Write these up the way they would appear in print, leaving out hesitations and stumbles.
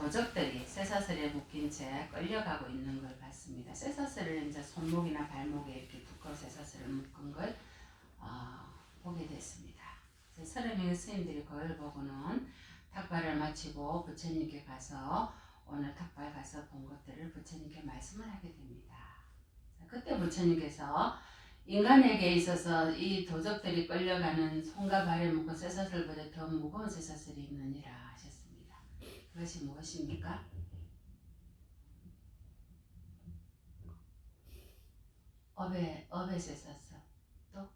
도적들이 쇠사슬에 묶인 채 끌려가고 있는 걸 봤습니다. 쇠사슬을 이제 손목이나 발목에 이렇게 두꺼운 쇠사슬을 묶은 걸 보게 됐습니다. 서른 명의 스님들이 그걸 보고는 탁발을 마치고 부처님께 가서 오늘 탁발 가서 본 것들을 부처님께 말씀을 하게 됩니다. 그때 부처님께서 인간에게 있어서 이 도적들이 끌려가는 손과 발에 묶은 쇠사슬보다 더 무거운 쇠사슬이 있느니라 하셨습니다. 그것이 무엇입니까? 업의 쇠사슬. 또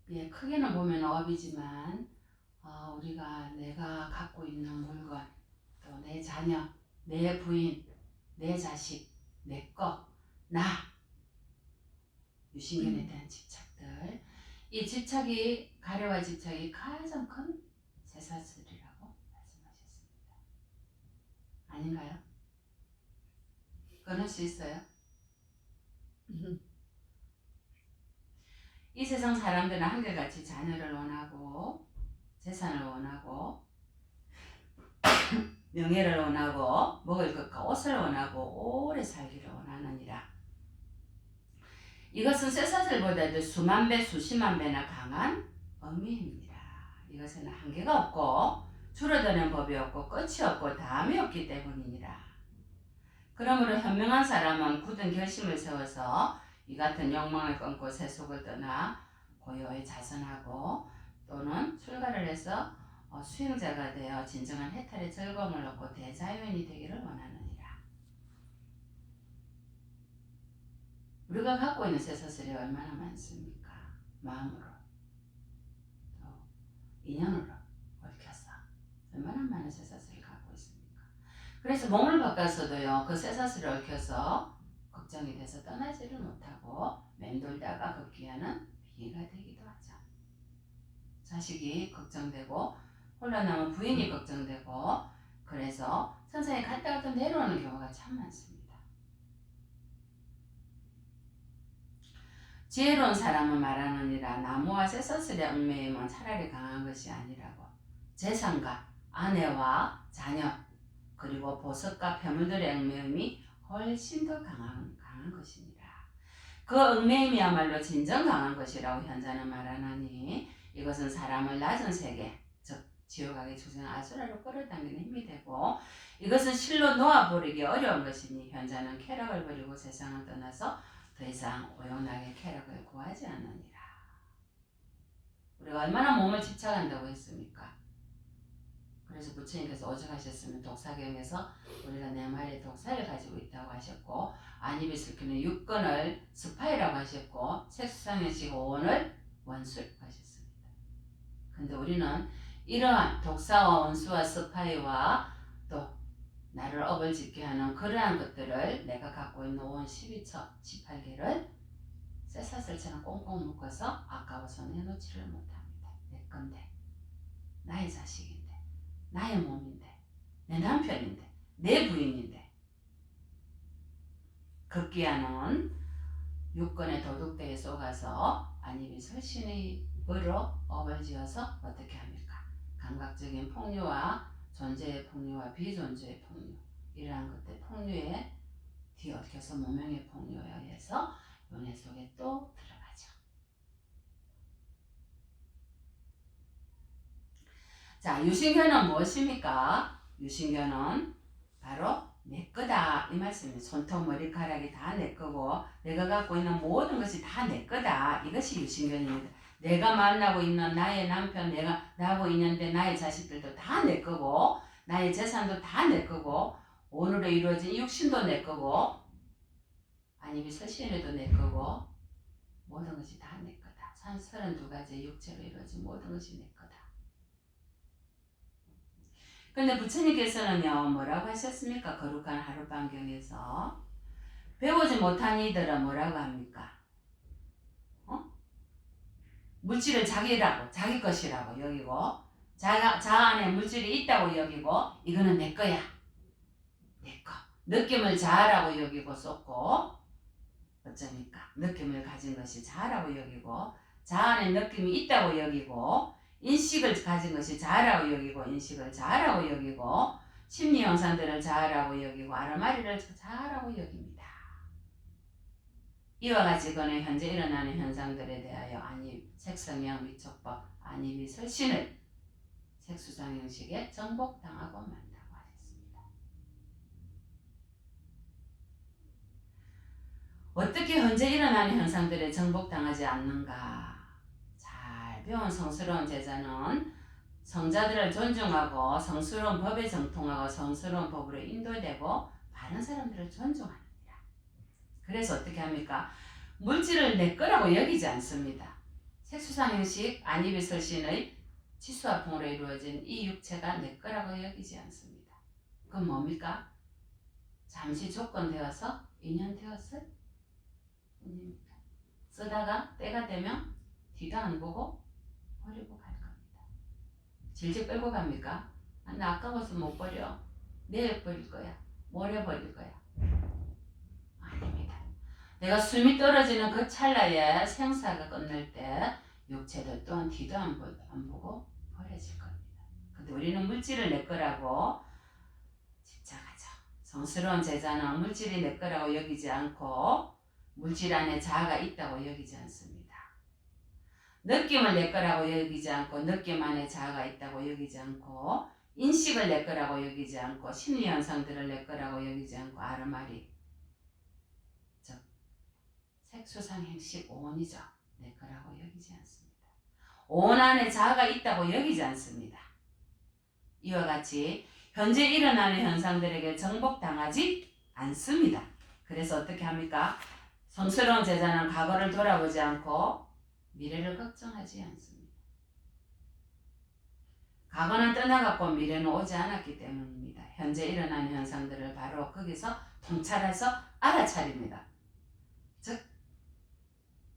예, 크게는 보면 업이지만 우리가 내가 갖고 있는 물건, 또 내 자녀, 내 부인, 내 자식, 내 거, 나, 유신견에 대한 집착들, 이 집착이 가래와 집착이 가장 큰 쇠사슬이라고 말씀하셨습니다. 아닌가요? 끊을 수 있어요? 이 세상 사람들은 한결같이 자녀를 원하고 재산을 원하고 명예를 원하고 먹을 것과 옷을 원하고 오래 살기를 원하느니라. 이것은 쇠사슬보다도 수만 배 수십만 배나 강한 엄미입니다. 이것은 한계가 없고 줄어드는 법이 없고 끝이 없고 다음이 없기 때문이니라. 그러므로 현명한 사람은 굳은 결심을 세워서 이 같은 욕망을 끊고 세속을 떠나 고요히 자선하고 또는 출가를 해서 수행자가 되어 진정한 해탈의 즐거움을 얻고 대자연이 되기를 원하느니라. 우리가 갖고 있는 쇠사슬이 얼마나 많습니까? 마음으로 또 인연으로 얽혀서 얼마나 많은 쇠사슬을 갖고 있습니까? 그래서 몸을 바꿔서도요, 그 쇠사슬을 얽혀서 걱정이 돼서 떠나지를 못하고 맴돌다가 극기하는 비가 되기도 하죠. 자식이 걱정되고 혼란하면 부인이 걱정되고 그래서 선생이 갔다 갔다 내려오는 경우가 참 많습니다. 지혜로운 사람은 말하느니라. 나무와 쇠사슬의 얽매임은 차라리 강한 것이 아니라고. 재산과 아내와 자녀 그리고 보석과 폐물들의 얽매임이 훨씬 더 강한 것이니라. 그 얽매임이야말로 진정 강한 것이라고 현자는 말하나니 이것은 사람을 낮은 세계 즉 지옥하게 주는 아수라로 끌어당기는 힘이 되고 이것은 실로 놓아버리기 어려운 것이니 현자는 쾌락을 버리고 세상을 떠나서 더 이상 오용나게 쾌락을 구하지 않으니라. 우리가 얼마나 몸을 집착한다고 했습니까? 그래서 부처님께서 오죽하셨으면 독사경에서 우리가 내 말에 독사를 가지고 있다고 하셨고 안입이 슬기는 육건을 스파이라고 하셨고 색수상의식 오원을 원수라고 하셨습니다. 근데 우리는 이러한 독사와 원수와 스파이와 또 나를 업을 짓게 하는 그러한 것들을 내가 갖고 있는 온 12처 18개를 쇠사슬처럼 꽁꽁 묶어서 아까워서 내놓지를 못합니다. 내 건데 나의 자식인데 나의 몸인데 내 남편인데 내 부인인데 급기야는 육건의 도둑대에 속아서 안입이 설신의으로 업을 지어서 어떻게 합니까? 감각적인 폭류와 존재의 폭류와 비존재의 폭류 이러한 것들 폭류에 뒤엉켜서 무명의 폭류에 의해서 윤회 속에 또 들어가죠. 자, 유신견은 무엇입니까? 유신견은 바로 내 거다 이 말씀입니다. 손톱 머리카락이 다 내 거고 내가 갖고 있는 모든 것이 다 내 거다 이것이 유신견입니다. 내가 만나고 있는 나의 남편 내가 나하고 있는데 나의 자식들도 다 내 거고 나의 재산도 다 내 거고 오늘에 이루어진 육신도 내 거고 안입이 설신에도 내 거고 모든 것이 다 내 거다. 32가지의 육체로 이루어진 모든 것이 내 거다. 그런데 부처님께서는요 뭐라고 하셨습니까? 거룩한 하룻밤경에서 배우지 못한 이들은 뭐라고 합니까? 물질을 자기라고 자기 것이라고 여기고 자 안에 물질이 있다고 여기고 이거는 내 거야 내 거 느낌을 자아라고 여기고 쏟고 어쩌니까 느낌을 가진 것이 자아라고 여기고 자아의 느낌이 있다고 여기고 인식을 가진 것이 자아라고 여기고 인식을 자아라고 여기고 심리 현상들을 자아라고 여기고 아르마리를 자아라고 여깁니다. 이와 같이 그는 현재 일어나는 현상들에 대하여 안입, 색성향, 위촉법, 안입이 설신을 색수상 형식에 정복당하고 만다고 하셨습니다. 어떻게 현재 일어나는 현상들에 정복당하지 않는가? 잘 배운 성스러운 제자는 성자들을 존중하고 성스러운 법에 정통하고 성스러운 법으로 인도되고 바른 사람들을 존중합니다. 그래서 어떻게 합니까? 물질을 내 거라고 여기지 않습니다. 색수상 형식 안입의 설신의 치수화풍으로 이루어진 이 육체가 내 거라고 여기지 않습니다. 그건 뭡니까? 잠시 조건되어서 인연되었을 뿐입니다. 쓰다가 때가 되면 뒤도 안 보고 버리고 갈 겁니다. 질질 끌고 갑니까? 나 아까워서 못 버려. 내일 버릴 거야. 모레 버릴 거야. 아닙니다. 내가 숨이 떨어지는 그 찰나에 생사가 끝날 때 육체도 또한 뒤도 안 보고 버려질 겁니다. 근데 우리는 물질을 내 거라고 집착하죠. 성스러운 제자는 물질이 내 거라고 여기지 않고 물질 안에 자아가 있다고 여기지 않습니다. 느낌을 내 거라고 여기지 않고 느낌 안에 자아가 있다고 여기지 않고 인식을 내 거라고 여기지 않고 심리 현상들을 내 거라고 여기지 않고 아르마리 즉 색수상 행식 오온이죠. 내 거라고 여기지 않습니다. 오온 안에 자아가 있다고 여기지 않습니다. 이와 같이 현재 일어나는 현상들에게 정복당하지 않습니다. 그래서 어떻게 합니까? 성스러운 제자는 과거를 돌아보지 않고 미래를 걱정하지 않습니다. 과거는 떠나갔고 미래는 오지 않았기 때문입니다. 현재 일어나는 현상들을 바로 거기서 통찰해서 알아차립니다. 즉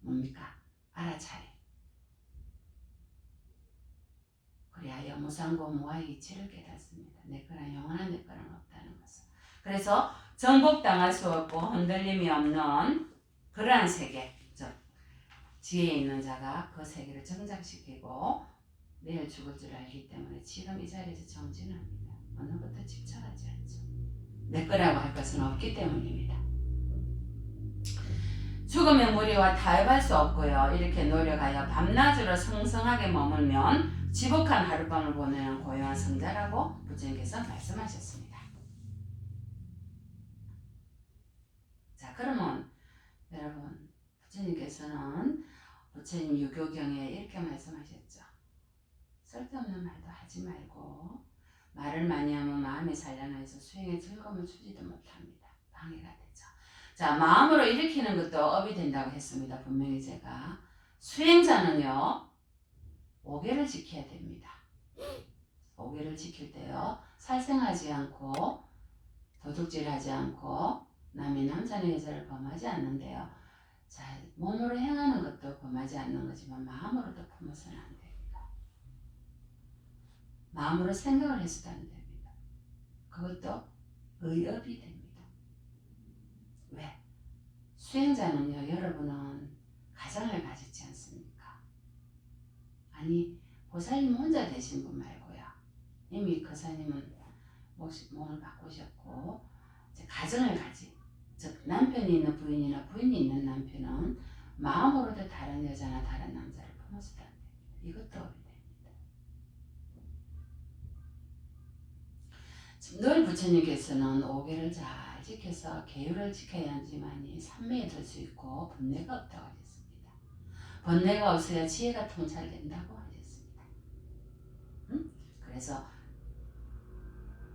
뭡니까? 알아차림. 그리하여 무상고 무아의 이치를 깨닫습니다. 내 거란 영원한 내 거란 없다는 것을. 그래서 정복당할 수 없고 흔들림이 없는 그러한 세계, 즉 지혜 있는 자가 그 세계를 정착시키고 내일 죽을 줄 알기 때문에 지금 이 자리에서 정진합니다. 어느 것도 집착하지 않죠. 내 거라고 할 것은 없기 때문입니다. 죽음의 무리와 타협할 수 없고요. 이렇게 노력하여 밤낮으로 성성하게 머물면 지복한 하룻밤을 보내는 고요한 성자라고 부처님께서 말씀하셨습니다. 자, 그러면 여러분 부처님께서는 부처님 유교경에 이렇게 말씀하셨죠. 쓸데없는 말도 하지 말고 말을 많이 하면 마음이 산란해서 수행에 즐거움을 주지도 못합니다. 방해가 되죠. 자, 마음으로 일으키는 것도 업이 된다고 했습니다. 분명히 제가. 수행자는요. 5개를 지켜야 됩니다. 5개를 지킬 때요. 살생하지 않고 도둑질하지 않고 남의 남자의 여자를 범하지 않는데요. 자, 몸으로 행하는 것도 범하지 않는 거지만 마음으로도 품어서는 안 됩니다. 마음으로 생각을 해서도 안 됩니다. 그것도 의업이 됩니다. 왜? 수행자는요. 여러분은 가정을 가지지 않습니까? 아니 보살님 혼자 되신 분 말고요. 이미 거사님은 몸을 바꾸셨고 이제 가정을 가지 즉 남편이 있는 부인이나 부인이 있는 남편은 마음으로도 다른 여자나 다른 남자를 품어서도 안 됩니다. 이것도 업이 됩니다. 늘 부처님께서는 5개를 잘 지켜서 계율을 지켜야 하지만이 삼매에 들 수 있고 번뇌가 없다고 하셨습니다. 번뇌가 없어야 지혜가 통찰된다고 하셨습니다. 그래서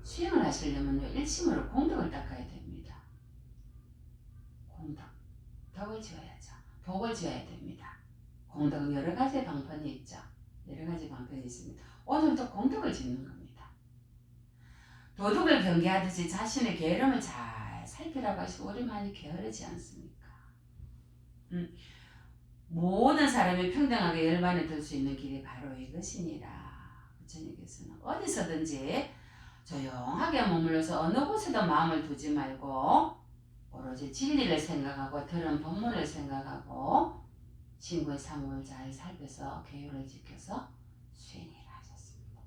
수행을 하시려면요. 일심으로 공덕을 닦아야 됩니다. 공덕. 덕을 지어야죠. 복을 지어야 됩니다. 공덕은 여러 가지 방편이 있죠. 여러 가지 방편이 있습니다. 오늘도 공덕을 짓는 겁니다. 도둑을 경계하듯이 자신의 게으름을 잘 살피라고 하시고 우리 많이 게으르지 않습니까? 모든 사람이 평등하게 열반에 들 수 있는 길이 바로 이것이니라. 부처님께서는 어디서든지 조용하게 머물러서 어느 곳에도 마음을 두지 말고 오로지 진리를 생각하고 들은 법문을 생각하고 신고의 사무를 잘 살펴서 계율을 지켜서 수행해라 하셨습니다.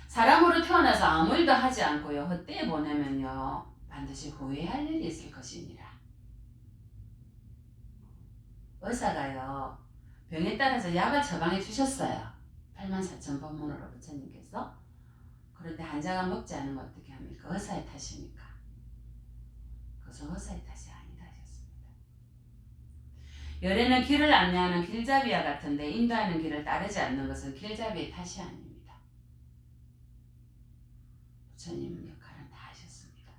사람으로 태어나서 아무 일도 하지 않고요 헛되이 보내면요 반드시 후회할 일이 있을 것이니라. 의사가요 병에 따라서 약을 처방해 주셨어요. 84,000번문으로 부처님께서. 그런데 환자가 먹지 않으면 어떻게 합니까? 의사의 탓입니까? 그것은 의사의 탓이 아니다 하셨습니다. 열애는 길을 안내하는 길잡이와 같은데 인도하는 길을 따르지 않는 것은 길잡이의 탓이 아닙니다. 부처님 역할은 다 하셨습니다.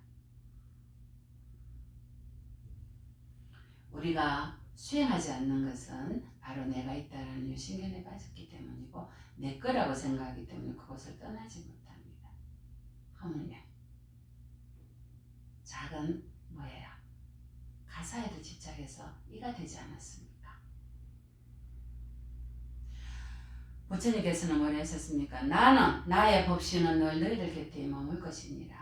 우리가 수행하지 않는 것은 바로 내가 있다라는 유신견에 빠졌기 때문이고 내 거라고 생각하기 때문에 그것을 떠나지 못합니다. 하물며 작은 뭐예요? 가사에도 집착해서 이가 되지 않았습니까? 부처님께서는 뭐라 하셨습니까? 나는 나의 법신은 늘 너희들 곁에 머물 것이니라.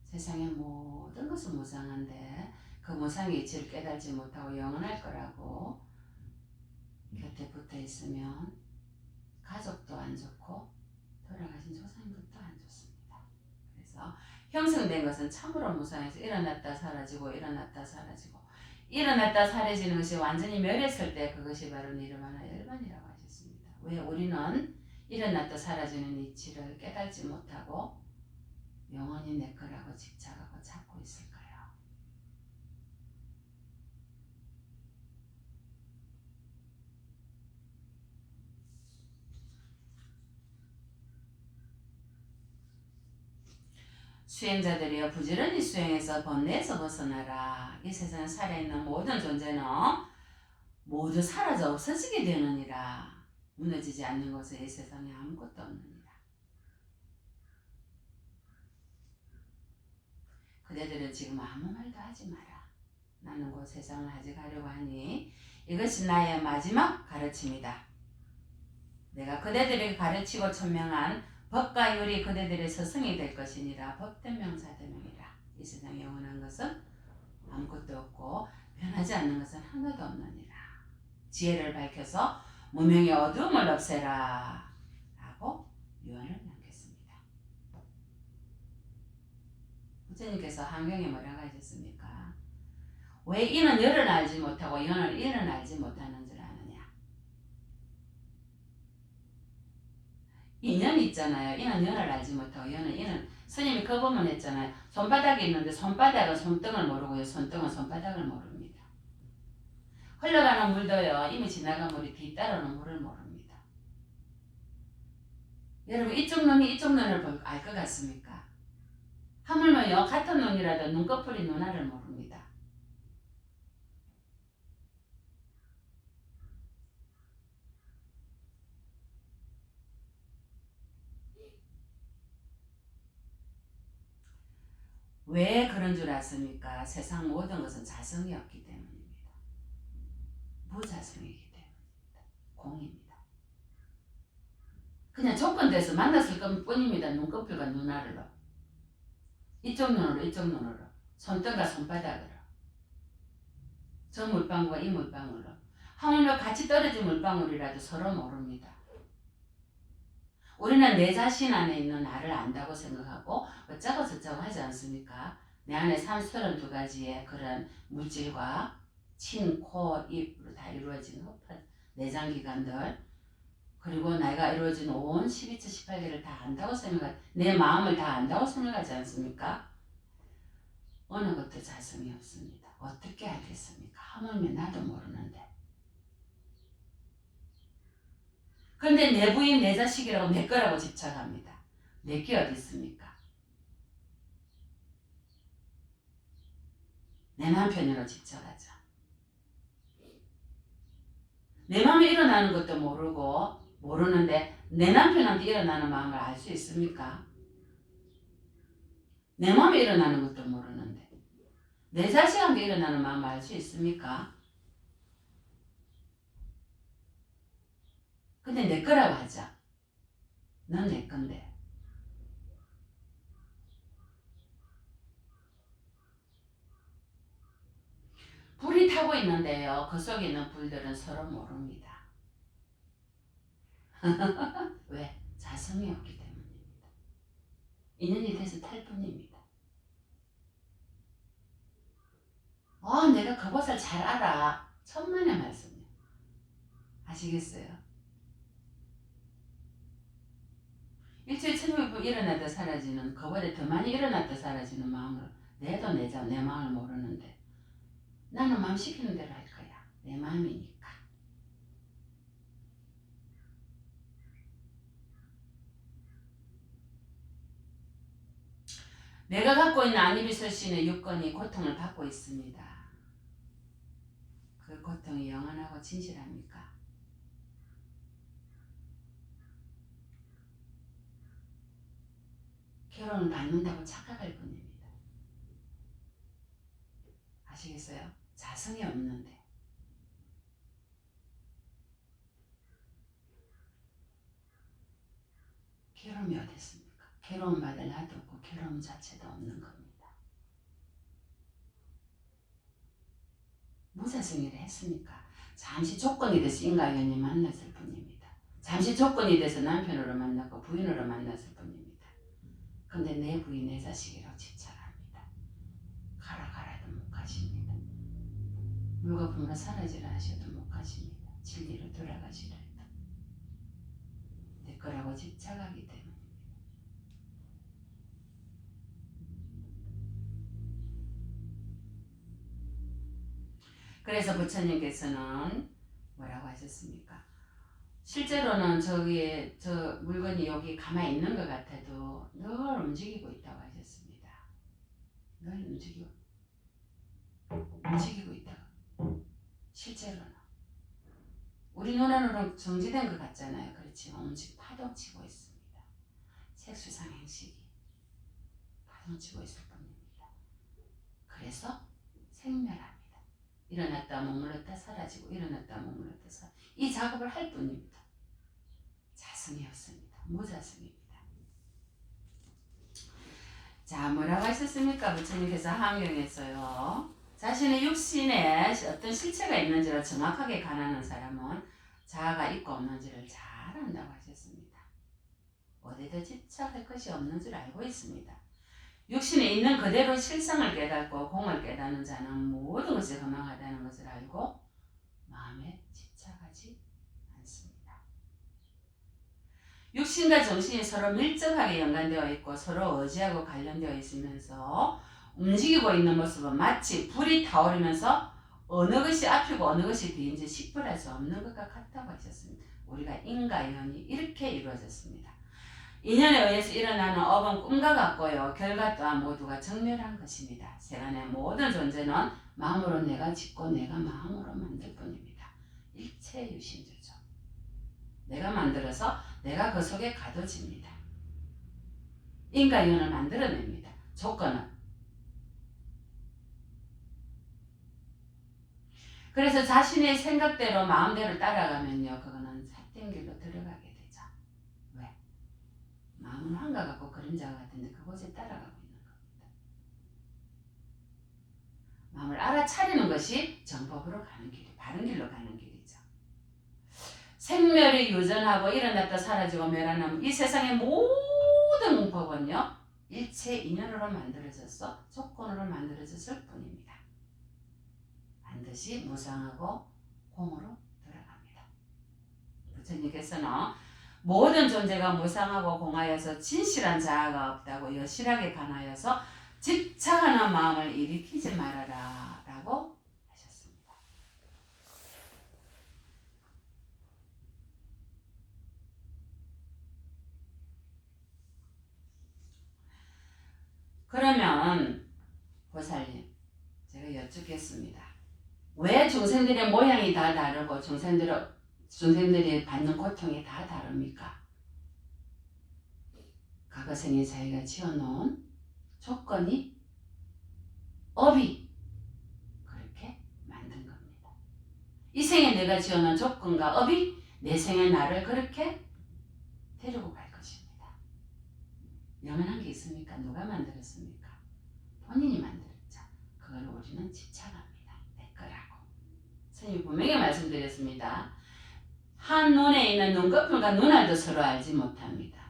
세상의 모든 것은 무상한데 그 무상의 이치를 깨달지 못하고 영원할 거라고 곁에 붙어 있으면 가족도 안 좋고 돌아가신 조상님들도 안 좋습니다. 그래서 형성된 것은 참으로 무상해서 일어났다 사라지고 일어났다 사라지고 일어났다 사라지는 것이 완전히 멸했을 때 그것이 바로 니르바나 열반이라고 하셨습니다. 왜 우리는 일어났다 사라지는 이치를 깨달지 못하고 영원히 내 거라고 집착하고 찾고 있을까요? 수행자들이여 부지런히 수행해서 번뇌에서 벗어나라. 이 세상에 살아있는 모든 존재는 모두 사라져 없어지게 되느니라. 무너지지 않는 것은 이 세상에 아무것도 없느니라. 그대들은 지금 아무 말도 하지 마라. 나는 곧 세상을 아직 가려고 하니 이것이 나의 마지막 가르침이다. 내가 그대들에게 가르치고 천명한 법과 율이 그대들의 스승이 될 것이니라. 법대명 사대명이라. 이 세상에 영원한 것은 아무것도 없고 변하지 않는 것은 하나도 없느니라. 지혜를 밝혀서 무명의 어두움을 없애라 라고 유언을 남겼습니다. 부처님께서 한경에 뭐라고 하셨습니까? 왜 이는 열을 알지 못하고 이는 일은 알지 못하는 줄 아느냐. 인연이 있잖아요. 이는 열을 알지 못하고 이는 스님이 그 부분 했잖아요. 손바닥이 있는데 손바닥은 손등을 모르고요. 손등은 손바닥을 모릅니다. 흘러가는 물도요. 이미 지나간 물이 뒤따르는 물을 모릅니다. 여러분 이쪽 눈이 이쪽 눈을 알 것 같습니까? 하물며요. 같은 눈이라도 눈꺼풀이 눈알을 모릅니다. 왜 그런 줄 아십니까? 세상 모든 것은 자성이 없기 때문입니다. 무자성이기 때문입니다. 공입니다. 그냥 조건돼서 만났을 뿐입니다. 눈꺼풀과 눈알로. 이쪽 눈으로 이쪽 눈으로. 손등과 손바닥으로. 저 물방울과 이 물방울로. 하물며 같이 떨어진 물방울이라도 서로 모릅니다. 우리는 내 자신 안에 있는 나를 안다고 생각하고 어쩌고 저쩌고 하지 않습니까? 내 안에 32가지의 그런 물질과 침, 코, 입으로 다 이루어진 내장기관들 그리고 내가 이루어진 온 12처 18개를 다 안다고 생각하고 내 마음을 다 안다고 생각하지 않습니까? 어느 것도 자성이 없습니다. 어떻게 알겠습니까? 하물며 나도 모르는데. 그런데 내 부인 내 자식이라고 내 거라고 집착합니다. 내게 어디 있습니까? 내 남편으로 집착하죠. 내 마음에 일어나는 것도 모르는데 내 남편한테 일어나는 마음을 알 수 있습니까? 내 마음에 일어나는 것도 모르는데 내 자식한테 일어나는 마음을 알 수 있습니까? 근데 내 거라고 하자. 넌 내 건데. 태우고 있는데요. 그 속에 있는 불들은 서로 모릅니다. 왜? 자성이 없기 때문입니다. 인연이 돼서 탈 뿐입니다. 내가 그것을 잘 알아. 천만의 말씀이에요. 아시겠어요? 일주일 천육일 일어났다 사라지는, 그보다 더 많이 일어났다 사라지는 마음으로 내도 내 마음을 모르는데 나는 마음 시키는 대로 할 거야. 내 마음이니까. 내가 갖고 있는 안이비설신의 육건이 고통을 받고 있습니다. 그 고통이 영원하고 진실합니까? 결혼을 받는다고 착각할 뿐입니다. 아시겠어요? 자성이 없는데. 괴로움이 어디 있습니까? 괴로움 받을 나도 없고 괴로움 자체도 없는 겁니다. 무자성이라 했으니까 잠시 조건이 돼서 인과연이 만났을 뿐입니다. 잠시 조건이 돼서 남편으로 만났고 부인으로 만났을 뿐입니다. 근데 내 부인 내 자식이라고 집착합니다. 가라도 못 가십니다. 물거품으로 사라지라 하셔도 못 가십니다. 진리로 돌아가시라 해도 내 거라고 집착하기 때문에. 그래서 부처님께서는 뭐라고 하셨습니까? 실제로는 저 물건이 여기 가만히 있는 것 같아도 늘 움직이고 있다고 하셨습니다. 늘 움직이고 있다고. 실제로는. 우리 눈으로는 정지된 것 같잖아요. 그렇지만 파동치고 있습니다. 색수상행식이 파동치고 있을 뿐입니다. 그래서 생멸합니다. 일어났다 머물렀다 사라지고 일어났다 머물렀다 사라지고 이 작업을 할 뿐입니다. 자성이 없습니다. 무자성입니다. 자, 뭐라고 하셨습니까? 부처님께서 항경에서요. 자신의 육신에 어떤 실체가 있는지를 정확하게 가늠하는 사람은 자아가 있고 없는지를 잘 안다고 하셨습니다. 어디도 집착할 것이 없는 줄 알고 있습니다. 육신에 있는 그대로 실성을 깨닫고 공을 깨닫는 자는 모든 것이 허망하다는 것을 알고 마음에 집착하지 않습니다. 육신과 정신이 서로 밀접하게 연관되어 있고 서로 의지하고 관련되어 있으면서 움직이고 있는 모습은 마치 불이 타오르면서 어느 것이 앞이고 어느 것이 뒤인지 식별할 수 없는 것과 같다고 하셨습니다. 우리가 인과연이 이렇게 이루어졌습니다. 인연에 의해서 일어나는 업은 꿈과 같고요. 결과 또한 모두가 정멸한 것입니다. 세간의 모든 존재는 마음으로 내가 짓고 내가 마음으로 만들 뿐입니다. 일체 유심주죠. 내가 만들어서 내가 그 속에 가둬집니다. 인과연을 만들어냅니다. 조건은. 그래서 자신의 생각대로 마음대로 따라가면요. 그거는 삿된 길로 들어가게 되죠. 왜? 마음은 환과 같고 그림자와 같은데 그곳에 따라가고 있는 겁니다. 마음을 알아차리는 것이 정법으로 가는 길이, 바른 길로 가는 길이죠. 생멸이 유전하고 일어났다 사라지고 멸하는 이 세상의 모든 법은요. 일체 인연으로 만들어져서 조건으로 만들어졌을 뿐입니다. 반드시 무상하고 공으로 들어갑니다. 부처님께서는 모든 존재가 무상하고 공하여서 진실한 자아가 없다고 여실하게 간하여서 집착하는 마음을 일으키지 말아라 라고 하셨습니다. 그러면 보살님 제가 여쭙겠습니다. 왜 중생들의 모양이 다 다르고 중생들이 받는 고통이 다 다릅니까? 과거 생에 자기가 지어놓은 조건이 업이 그렇게 만든 겁니다. 이 생에 내가 지어놓은 조건과 업이 내 생에 나를 그렇게 데리고 갈 것입니다. 영원한 게 있습니까? 누가 만들었습니까? 본인이 만들었죠. 그걸 우리는 집착합니다. 내 거라고. 스님이 분명히 말씀드렸습니다. 한 눈에 있는 눈꺼풀과 눈알도 서로 알지 못합니다.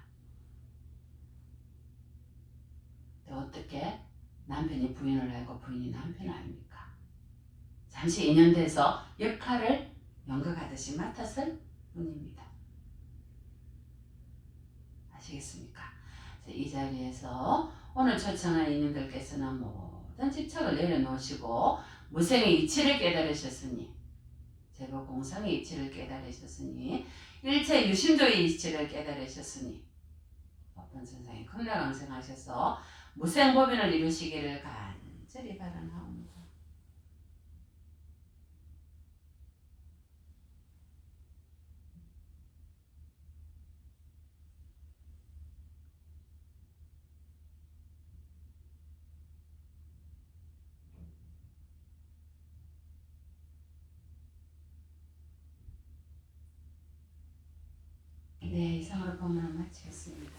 어떻게 남편이 부인을 알고 부인이 남편을 압니까? 잠시 인연돼서 역할을 연극하듯이 맡았을 뿐입니다. 아시겠습니까? 이 자리에서 오늘 초청한 이님들께서는 모든 집착을 내려놓으시고 무생의 이치를 깨달으셨으니, 제법 공상의 이치를 깨달으셨으니, 일체 유심조의 이치를 깨달으셨으니, 법본 선상에 극락왕생하셔서 무생법인을 이루시기를 간절히 바라나옵니다. 네, 이상으로 법문을 마치겠습니다.